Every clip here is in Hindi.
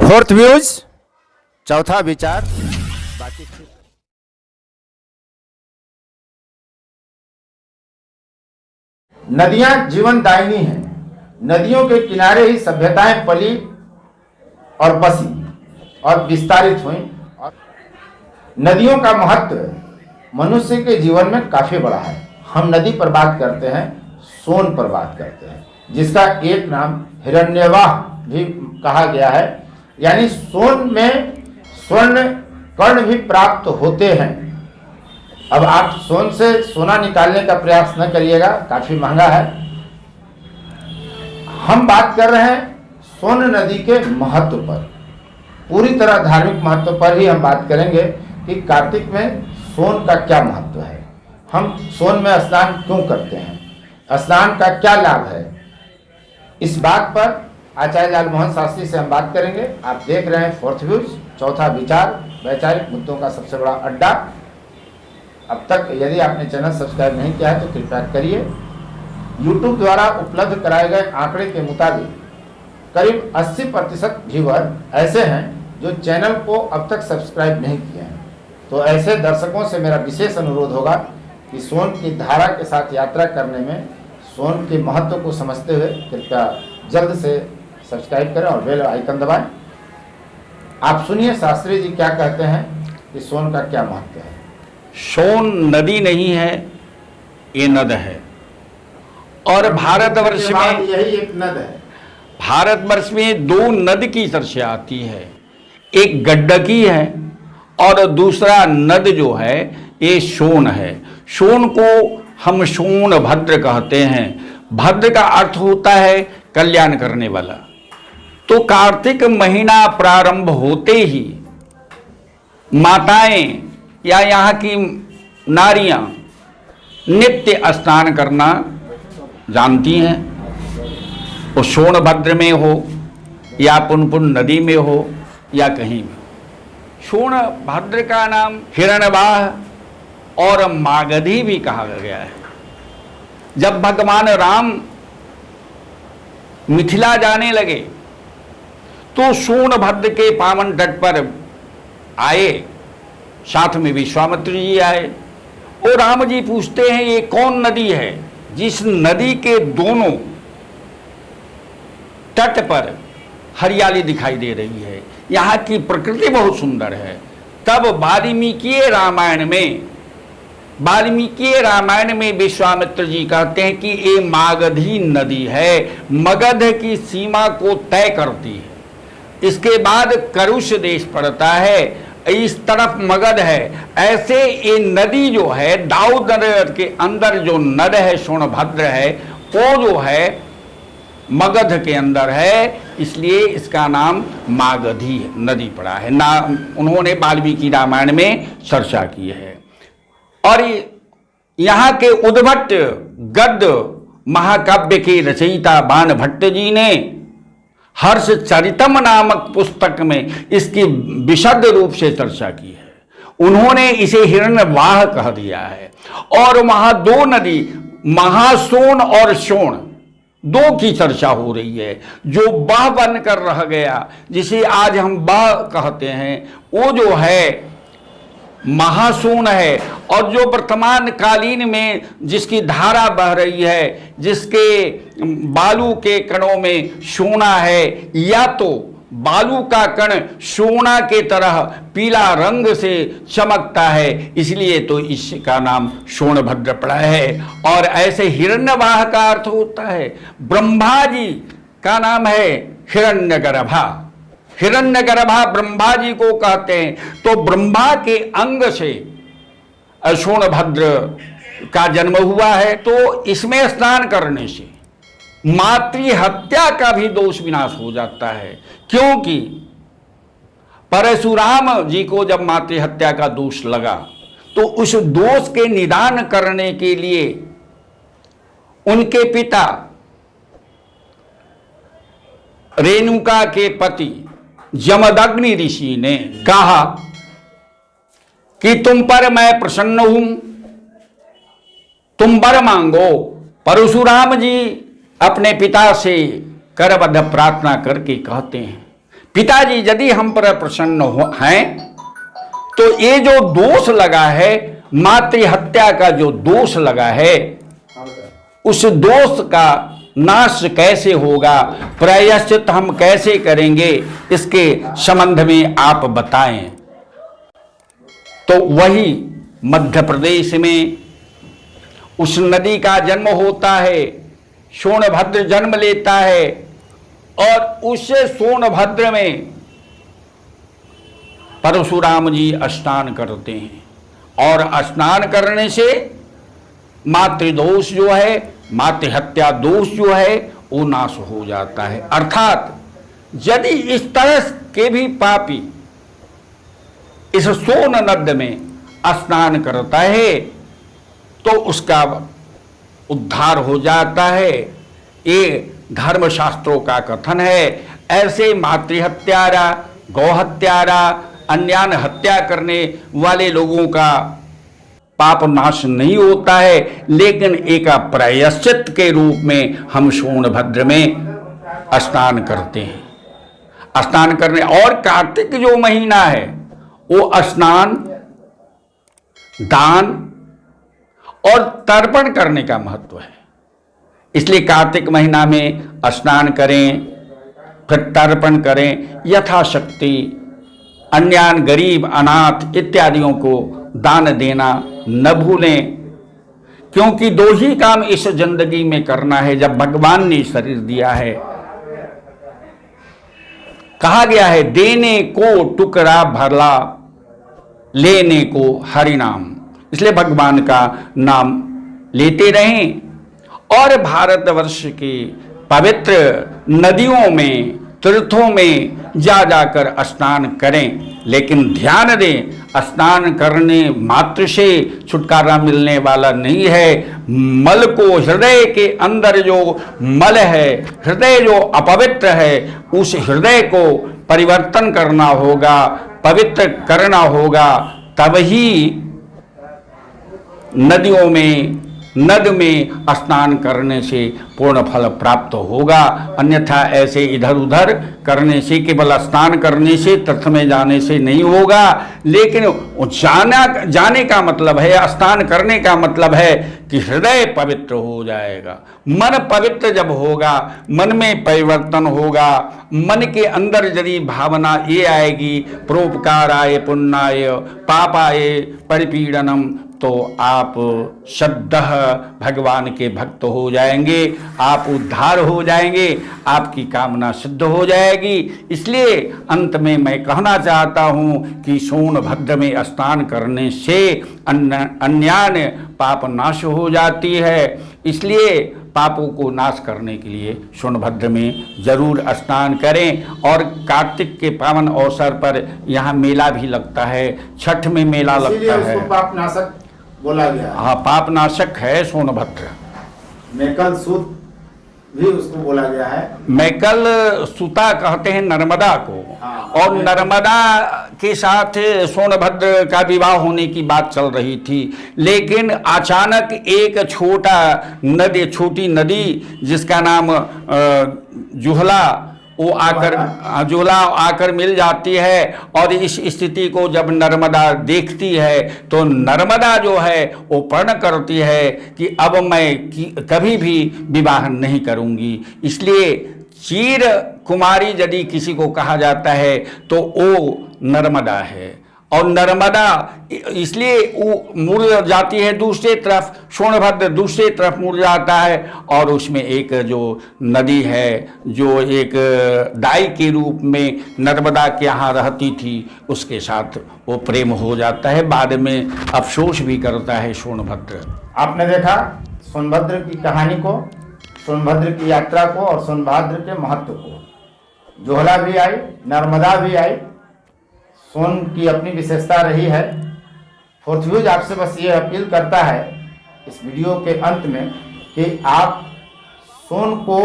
फोर्थ व्यूज, चौथा विचार। बाकी नदियां जीवनदायिनी हैं। नदियों के किनारे ही सभ्यताएं पली और बसी और विस्तारित हुई। नदियों का महत्व मनुष्य के जीवन में काफी बड़ा है। हम नदी पर बात करते हैं, सोन पर बात करते हैं, जिसका एक नाम हिरण्यवाह भी कहा गया है। यानी सोन में स्वर्ण कण भी प्राप्त होते हैं। अब आप सोन से सोना निकालने का प्रयास न करिएगा, काफी महंगा है। हम बात कर रहे हैं सोन नदी के महत्व पर, पूरी तरह धार्मिक महत्व पर ही हम बात करेंगे कि कार्तिक में सोन का क्या महत्व है, हम सोन में स्नान क्यों करते हैं, स्नान का क्या लाभ है। इस बात पर आचार्य लाल मोहन शास्त्री से हम बात करेंगे। आप देख रहे हैं फोर्थ व्यूज, चौथा विचार, वैचारिक मुद्दों का सबसे बड़ा अड्डा। अब तक यदि आपने चैनल सब्सक्राइब नहीं किया है तो कृपया करिए। YouTube द्वारा उपलब्ध कराए गए आंकड़े के मुताबिक करीब 80% व्यूअर ऐसे हैं जो चैनल को अब तक सब्सक्राइब नहीं किए हैं। तो ऐसे दर्शकों से मेरा विशेष अनुरोध होगा कि सोन की धारा के साथ यात्रा करने में सोन के महत्व को समझते हुए कृपया जल्द से सब्सक्राइब करें और बेल आइकन दबाएं। आप सुनिए शास्त्री जी क्या कहते हैं कि सोन का क्या महत्व है। सोन नदी नहीं है, ये नद है। और भारतवर्ष में यही एक नद है। भारतवर्ष में दो नद की चर्चा आती है, एक गंडकी है और दूसरा नद जो है ये सोन है। सोन को हम सोनभद्र कहते हैं। भद्र का अर्थ होता है कल्याण करने वाला। तो कार्तिक महीना प्रारंभ होते ही माताएं या यहाँ की नारियां नित्य स्नान करना जानती हैं। वो सोनभद्र में हो या पुनपुन नदी में हो या कहीं भी। सोनभद्र का नाम हिरण्यवाह और मागधी भी कहा गया है। जब भगवान राम मिथिला जाने लगे तो सोनभद्र के पावन तट पर आए, साथ में विश्वामित्र जी आए। और राम जी पूछते हैं ये कौन नदी है जिस नदी के दोनों तट पर हरियाली दिखाई दे रही है, यहाँ की प्रकृति बहुत सुंदर है। तब वाल्मीकि रामायण में विश्वामित्र जी कहते हैं कि ये मागधी नदी है, मगध की सीमा को तय करती है। इसके बाद करुष देश पड़ता है, इस तरफ मगध है। ऐसे ये नदी जो है दाऊद नगर के अंदर जो नद है सोनभद्र है, वो जो है मगध के अंदर है, इसलिए इसका नाम मागधी नदी पड़ा है। उन्होंने वाल्मीकि रामायण में चर्चा की है। और यहाँ के उद्भट गद्य महाकाव्य के रचयिता बाणभट्ट जी ने हर्ष चरितम नामक पुस्तक में इसकी विशद रूप से चर्चा की है। उन्होंने इसे हिरण्यवाह कह दिया है। और वहां दो नदी महासोन और सोन दो की चर्चा हो रही है। जो बह बनकर रह गया, जिसे आज हम बह कहते हैं, वो जो है महासोन है। और जो वर्तमान कालीन में जिसकी धारा बह रही है, जिसके बालू के कणों में सोना है, या तो बालू का कण सोना के तरह पीला रंग से चमकता है, इसलिए तो इसका नाम सोनभद्र पड़ा है। और ऐसे हिरण्यवाह का अर्थ होता है, ब्रह्मा जी का नाम है हिरण्यगर्भा। हिरण्यगर्भा ब्रह्मा जी को कहते हैं। तो ब्रह्मा के अंग से सोनभद्र का जन्म हुआ है। तो इसमें स्नान करने से मातृ हत्या का भी दोष विनाश हो जाता है। क्योंकि परशुराम जी को जब मातृ हत्या का दोष लगा तो उस दोष के निदान करने के लिए उनके पिता रेणुका के पति जमदग्नि ऋषि ने कहा कि तुम पर मैं प्रसन्न हूं, तुम वर मांगो। परशुराम जी अपने पिता से करबद्ध प्रार्थना करके कहते हैं पिताजी यदि हम पर प्रसन्न हैं तो ये जो दोष लगा है, मातृ हत्या का जो दोष लगा है, उस दोष का नाश कैसे होगा, प्रायश्चित हम कैसे करेंगे, इसके संबंध में आप बताएं। तो वही मध्य प्रदेश में उस नदी का जन्म होता है, सोनभद्र जन्म लेता है, और उस सोनभद्र में परशुराम जी स्नान करते हैं, और स्नान करने से मातृदोष जो है, मातृ हत्या दोष जो है, वो नाश हो जाता है। अर्थात यदि इस तरह के भी पापी इस सोन नद में स्नान करता है तो उसका उद्धार हो जाता है। ये धर्मशास्त्रों का कथन है। ऐसे मातृहत्यारा, गौहत्यारा, अन्यान हत्या करने वाले लोगों का पाप नाश नहीं होता है, लेकिन एक प्रायश्चित के रूप में हम सोनभद्र में स्नान करते हैं। स्नान करने, और कार्तिक जो महीना है वो स्नान, दान और तर्पण करने का महत्व है। इसलिए कार्तिक महीना में स्नान करें, फिर तर्पण करें, यथाशक्ति अन्यान, गरीब, अनाथ इत्यादियों को दान देना न भूलें, क्योंकि दो ही काम इस जिंदगी में करना है जब भगवान ने शरीर दिया है। कहा गया है, देने को टुकड़ा भला, लेने को हरि नाम। इसलिए भगवान का नाम लेते रहें और भारतवर्ष के पवित्र नदियों में, तीर्थों में जा जाकर स्नान करें। लेकिन ध्यान दें, स्नान करने मात्र से छुटकारा मिलने वाला नहीं है। मल को, हृदय के अंदर जो मल है, हृदय जो अपवित्र है, उस हृदय को परिवर्तन करना होगा, पवित्र करना होगा, तभी नदियों में, नद में स्नान करने से पूर्ण फल प्राप्त होगा। अन्यथा ऐसे इधर उधर करने से, केवल स्नान करने से, तीर्थ में जाने से नहीं होगा। लेकिन जाने का मतलब है, स्नान करने का मतलब है कि हृदय पवित्र हो जाएगा। मन पवित्र जब होगा, मन में परिवर्तन होगा, मन के अंदर यदि भावना ये आएगी, परोपकाराय पुण्याय पापाय परिपीडनम, तो आप श्रद्धः भगवान के भक्त हो जाएंगे, आप उद्धार हो जाएंगे, आपकी कामना सिद्ध हो जाएगी। इसलिए अंत में मैं कहना चाहता हूँ कि सोनभद्र में स्नान करने से अन्यान पाप नाश हो जाती है। इसलिए पापों को नाश करने के लिए सोनभद्र में जरूर स्नान करें। और कार्तिक के पावन अवसर पर यहाँ मेला भी लगता है, छठ में मेला लगता है। पाप नाशक बोला गया। हाँ, पाप नाशक है सोनभद्र। मैकल सूत भी उसको बोला गया है। मैकल सूता कहते हैं नर्मदा को। हाँ, और नर्मदा के साथ सोनभद्र का विवाह होने की बात चल रही थी, लेकिन अचानक एक छोटी नदी जिसका नाम जुहला, वो जुहला आकर मिल जाती है। और इस स्थिति को जब नर्मदा देखती है तो नर्मदा जो है वो प्रण करती है कि अब मैं कभी भी विवाह नहीं करूंगी। इसलिए चीर कुमारी यदि किसी को कहा जाता है तो वो नर्मदा है। और नर्मदा इसलिए वो मुड़ जाती है दूसरी तरफ, सोनभद्र दूसरी तरफ मुड़ जाता है, और उसमें एक जो नदी है, जो एक दाई के रूप में नर्मदा के यहाँ रहती थी, उसके साथ वो प्रेम हो जाता है। बाद में अफसोस भी करता है सोनभद्र। आपने देखा सोनभद्र की कहानी को, सोनभद्र की यात्रा को और सोनभद्र के महत्व को। जोहला भी आई, नर्मदा भी आई। सोन की अपनी विशेषता रही है। फोर्थ व्यूज आपसे बस ये अपील करता है इस वीडियो के अंत में कि आप सोन को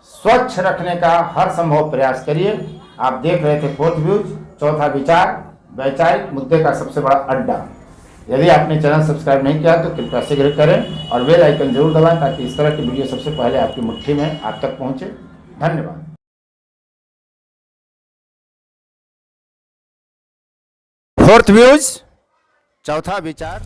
स्वच्छ रखने का हर संभव प्रयास करिए। आप देख रहे थे फोर्थ व्यूज, चौथा विचार, वैचारिक मुद्दे का सबसे बड़ा अड्डा। यदि आपने चैनल सब्सक्राइब नहीं किया तो कृपया शीघ्र करें और बेल आइकन जरूर दबाएं ताकि इस तरह की वीडियो सबसे पहले आपकी मुट्ठी में आप तक पहुंचे। धन्यवाद। फोर्थ व्यूज, चौथा विचार।